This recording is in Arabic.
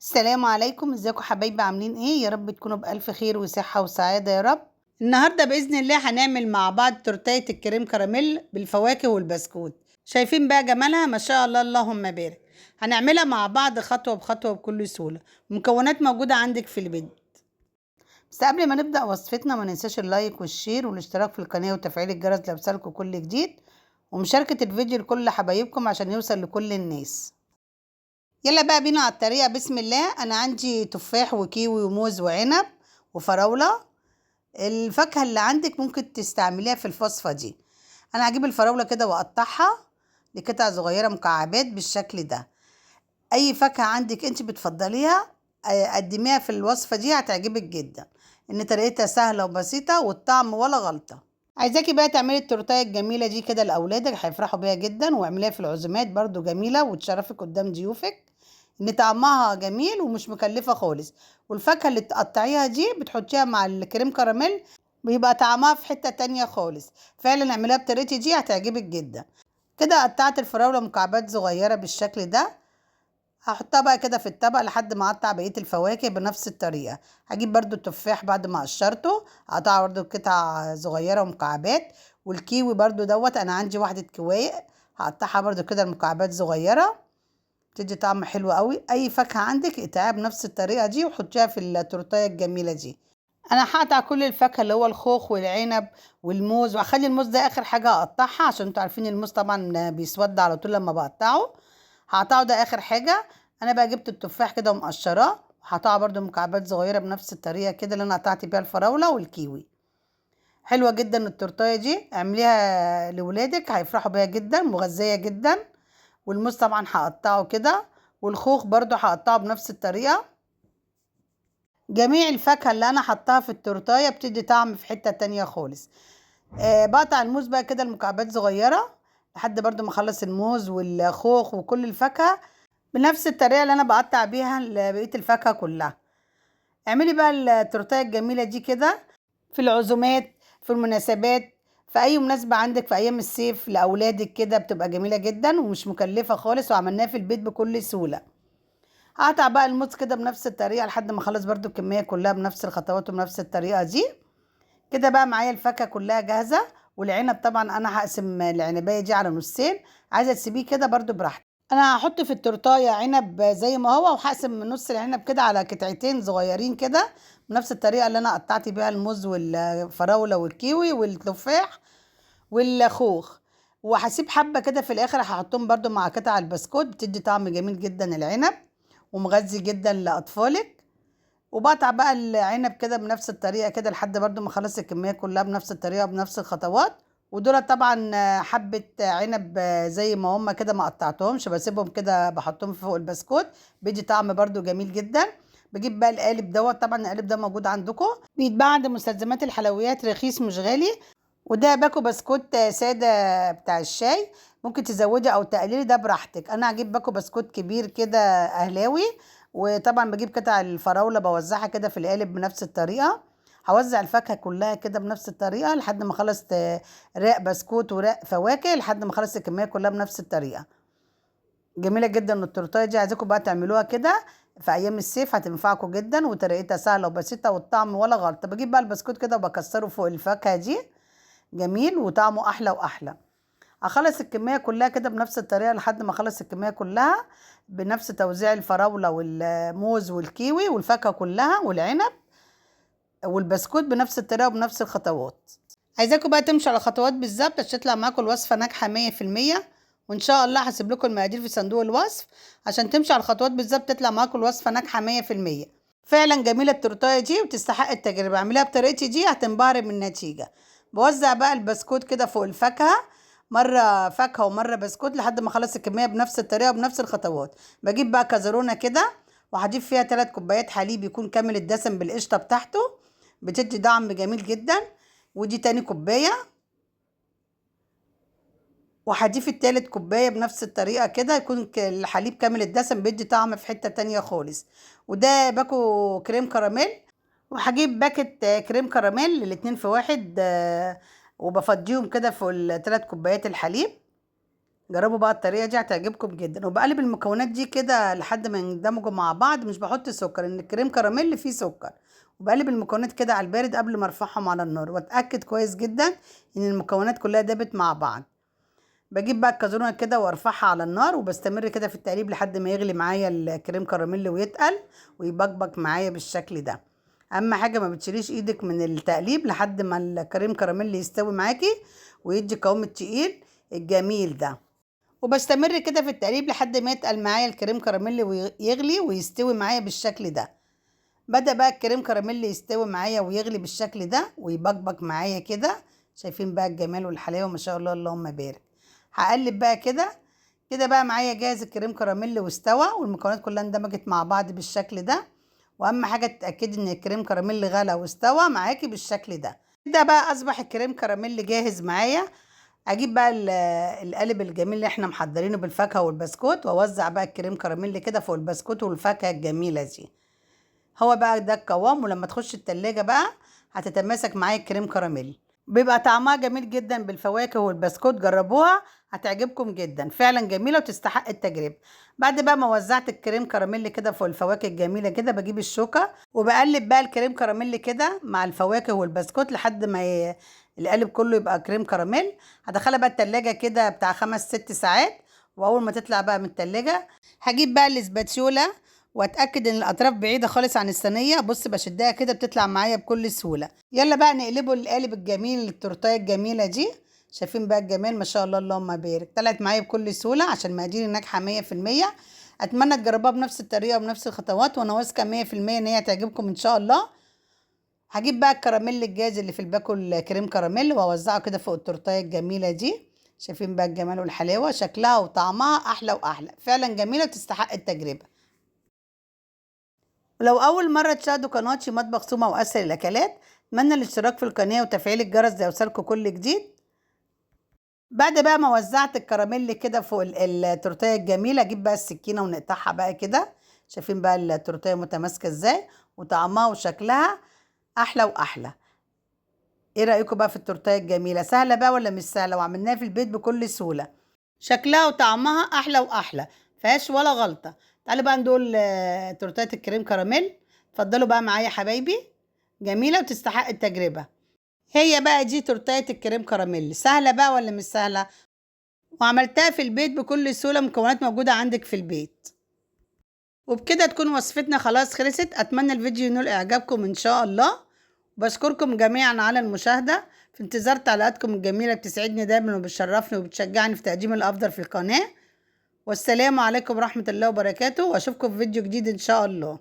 السلام عليكم، ازيكم حبايبي؟ عاملين ايه؟ يا رب تكونوا بألف خير وصحة وسعادة يا رب. النهاردة بإذن الله هنعمل مع بعض تورتية الكريم كراميل بالفواكه والبسكوت. شايفين بقى جمالها؟ ما شاء الله اللهم بارك. هنعملها مع بعض خطوة بخطوة بكل سهولة. المكونات موجودة عندك في البيت. بس قبل ما نبدأ وصفتنا ما ننساش اللايك والشير والاشتراك في القناة وتفعيل الجرس ليوصلكوا كل جديد، ومشاركة الفيديو لكل حبايبكم عشان يوصل لكل الناس. يلا بقى بينا على الطريقة. بسم الله. أنا عندي تفاح وكيوي وموز وعنب وفراولة. الفاكهة اللي عندك ممكن تستعمليها في الوصفة دي. أنا هجيب الفراولة كده وأقطعها لقطع صغيرة مكعبات بالشكل ده. أي فاكهة عندك أنت بتفضليها قدميها في الوصفة دي، هتعجبك جدا. إن طريقتها سهلة وبسيطة والطعم ولا غلطة. عايزاكي بقى تعملي التورتايه الجميلة دي كده لأولادك، هيفرحوا بيها جدا. واعمليها في العزومات برضو جميلة وتشرفك قدام ضيوفك. ان طعمها جميل ومش مكلفة خالص. والفاكهة اللي تقطعيها دي بتحطيها مع الكريم كراميل، بيبقى طعمها في حتة تانية خالص. فعلا اعمليها بطريقتي دي هتعجبك جدا. كده قطعت الفراولة مكعبات صغيرة بالشكل ده. هحطها بقى كده في الطبق لحد ما اقطع بقية الفواكه بنفس الطريقة. هجيب برضو التفاح بعد ما قشرته هقطعه برضو قطع صغيرة ومكعبات. والكيوي برضو انا عندي واحدة كواي، هقطعها برضو كده المكعبات صغيرة. تدي طعم حلو قوي. اي فاكهه عندك اقطعيها بنفس الطريقه دي وحطيها في التورتيه الجميله دي. انا هقطع كل الفاكهه اللي هو الخوخ والعنب والموز، واخلي الموز ده اخر حاجه اقطعها عشان انتوا عارفين الموز طبعا بيسود على طول لما بقطعه. هقطعه ده اخر حاجه. انا بقى جبت التفاح كده ومقشراه، هقطعه برده مكعبات صغيره بنفس الطريقه كده اللي انا قطعت بيها الفراوله والكيوي. حلوه جدا التورتيه دي، اعمليها لولادك هيفرحوا بيها جدا، مغذيه جدا. والموز طبعا هقطعه كده، والخوخ برضو هقطعه بنفس الطريقة. جميع الفاكهة اللي انا حطاها في التورتاية بتدي طعم في حتة تانية خالص. بقطع الموز بقى كده المكعبات صغيرة لحد برضو ما اخلص الموز والخوخ وكل الفاكهة بنفس الطريقة اللي انا بقطع بيها بقية الفاكهة كلها. اعملي بقى التورتايه الجميله دي كده في العزومات، في المناسبات، في اي مناسبه عندك في ايام الصيف لاولادك كده بتبقى جميله جدا ومش مكلفه خالص، وعملناها في البيت بكل سهوله. هقطع بقى الموز كده بنفس الطريقه لحد ما اخلص برضو الكميه كلها بنفس الخطوات وبنفس الطريقه دي. كده بقى معايا الفاكهه كلها جاهزه. والعنب طبعا انا هقسم العنبايه دي على نصين، عايزه تسيبيه كده برضو براحتك. انا هحط في التورتايه عنب زي ما هو، وهقسم من نص العنب كده على قطعتين صغيرين كده بنفس الطريقه اللي انا قطعت بيها الموز والفراوله والكيوي والتفاح والخوخ. وهسيب حبه كده في الاخر هحطهم برضو مع قطع البسكوت، بتدي طعم جميل جدا العنب ومغذي جدا لاطفالك. وبقطع بقى العنب كده بنفس الطريقه كده لحد برضو ما اخلص الكميه كلها بنفس الطريقه بنفس الخطوات. ودول طبعا حبه عنب زي ما هم كده ما قطعتهمش، بسيبهم كده بحطهم فوق البسكوت، بيدي طعم برضو جميل جدا. بجيب بقى القالب طبعا القالب ده موجود عندكم، بيتباع عند مستلزمات الحلويات، رخيص مش غالي. وده باكو بسكوت ساده بتاع الشاي، ممكن تزودي او تقللي ده براحتك. انا هجيب باكو بسكوت كبير كده اهلاوي. وطبعا بجيب قطع الفراولة بوزعها كده في القالب بنفس الطريقة. هوزع الفاكهة كلها كده بنفس الطريقة لحد ما اخلص رق بسكوت ورق فواكه لحد ما اخلص الكمية كلها بنفس الطريقة. جميلة جدا التورتايه دي، عايزاكم بقى تعملوها كده في ايام الصيف هتنفعكم جدا، وطريقتها سهلة وبسيطة والطعم ولا غلطة. بجيب بقى البسكوت كده وبكسره فوق الفاكهة دي، جميل وطعمه احلى واحلى. اخلص الكميه كلها كده بنفس الطريقه لحد ما اخلص الكميه كلها بنفس توزيع الفراوله والموز والكيوي والفاكهه كلها والعنب والبسكوت بنفس الطريقه وبنفس الخطوات. عايزاكم بقى تمشوا على خطوات بالظبط عشان تطلع معاكم الوصفه ناجحه 100%. وان شاء الله هسيب لكم المقادير في صندوق الوصف عشان تمشوا على الخطوات بالظبط تطلع معاكم الوصفه ناجحه 100%. فعلا جميله التورتايه دي وتستحق التجربه. اعمليها بطريقتي دي هتنبهري من النتيجه. بوزع بقى البسكوت كده فوق الفاكهه، مره فاكهه ومره بسكوت لحد ما اخلص الكميه بنفس الطريقه وبنفس الخطوات. بجيب بقى كازرونه كده وهضيف فيها 3 كوبايات حليب يكون كامل الدسم بالقشطه بتاعته، بتدي طعم جميل جدا. ودي تاني كوبايه، وهضيف التالت كوباية بنفس الطريقة كده يكون الحليب كامل الدسم، بيدي طعم في حتة تانية خالص. وده باكو كريم كراميل، وهجيب باكت كريم كراميل الاتنين في واحد، وبفضيهم كده في التلات كوبايات الحليب. جربوا بقى الطريقه دي هتعجبكم جدا. وبقلب المكونات دي كده لحد ما يندمجوا مع بعض، مش بحط سكر ان الكريم كراميل فيه سكر. وبقلب المكونات كده على البارد قبل ما ارفعهم على النار، واتاكد كويس جدا ان المكونات كلها دابت مع بعض. بجيب بقى الكازرونه كده وارفعها على النار، وبستمر كده في التقليب لحد ما يغلي معايا الكريم كراميل ويتقل ويبقبق معايا بالشكل ده. اهم حاجه ما بتشيليش ايدك من التقليب لحد ما الكريم كراميل يستوي معاكي ويدي قوام التقيل الجميل ده. وبستمر كده في التقليب لحد ما يتقل معايا الكريم كراميل ويغلي ويستوي معايا بالشكل ده. بدأ بقى الكريم كراميل يستوي معايا ويغلي بالشكل ده ويبقبق معايا كده. شايفين بقى الجمال والحلاوه ما شاء الله اللهم بارك. هقلب بقى كده. كده بقى معايا جاهز الكريم كراميل واستوى والمكونات كلها اندمجت مع بعض بالشكل ده. واهم حاجه تتاكدي ان الكريم كراميل غلى واستوى معاكي بالشكل ده. كده بقى اصبح الكريم كراميل جاهز معايا. اجيب بقى القالب الجميل اللي احنا محضرينه بالفاكهه والبسكوت، واوزع بقى الكريم كراميل كده فوق البسكوت والفاكهه الجميله دي. هو بقى ده القوام، ولما تخش التلاجة بقى هتتماسك معايا الكريم كراميل. بيبقى طعمها جميل جدا بالفواكه والبسكوت، جربوها هتعجبكم جدا، فعلا جميلة وتستحق التجربة. بعد بقى ما وزعت الكريم كراميل كده فوق الفواكه الجميلة كده، بجيب الشوكة وبقلب بقى الكريم كراميل كده مع الفواكه والبسكوت لحد ما القالب كله يبقى كريم كراميل. هدخلها بقى التلاجة كده بتاع 5-6 ساعات. واول ما تطلع بقى من التلاجة هجيب بقى الاسباتشوله واتاكد ان الاطراف بعيده خالص عن الصينيه. بص بشدها كده بتطلع معايا بكل سهوله. يلا بقى نقلبه القالب الجميل التورتايه الجميله دي. شايفين بقى الجمال ما شاء الله اللهم بارك، طلعت معايا بكل سهوله عشان مقاديري ناجحه 100%. اتمنى تجربوها بنفس الطريقه وبنفس الخطوات، وانا واثقه 100% ان هي هتعجبكم ان شاء الله. هجيب بقى الكراميل الجاهز اللي في الباكو الكريم كراميل واوزعه كده فوق التورتايه الجميله دي. شايفين بقى الجمال والحلاوه، شكلها وطعمها احلى واحلى، فعلا جميله وتستحق التجربه. ولو أول مرة تشاهدوا قناتي مطبخ سوما وأسهل الأكلات، أتمنى الاشتراك في القناة وتفعيل الجرس ليوصلكوا كل جديد. بعد بقى ما وزعت الكراميل كده فوق التورتيه الجميلة، أجيب بقى السكينة ونقطعها بقى كده. شايفين بقى التورتيه متماسكة ازاي، وطعمها وشكلها أحلى وأحلى. ايه رأيكم بقى في التورتيه الجميلة؟ سهلة بقى ولا مش سهلة؟ وعملناها في البيت بكل سهولة. شكلها وطعمها أحلى وأحلى، مفيهاش ولا غلطة. تعالوا بقى ندول تورتيه الكريم كراميل. اتفضلوا بقى معايا يا حبايبي، جميلة وتستحق التجربة. هي بقى دي تورتيه الكريم كراميل، سهلة بقى ولا مش سهلة؟ وعملتها في البيت بكل سهولة، مكونات موجودة عندك في البيت. وبكده تكون وصفتنا خلاص خلصت. أتمنى الفيديو ينول إعجابكم إن شاء الله. بشكركم جميعا على المشاهدة، في انتظار تعليقاتكم الجميلة بتسعدني دايما وبتشرفني وبتشجعني في تقديم الأفضل في القناة. والسلام عليكم ورحمة الله وبركاته، وأشوفكم في فيديو جديد إن شاء الله.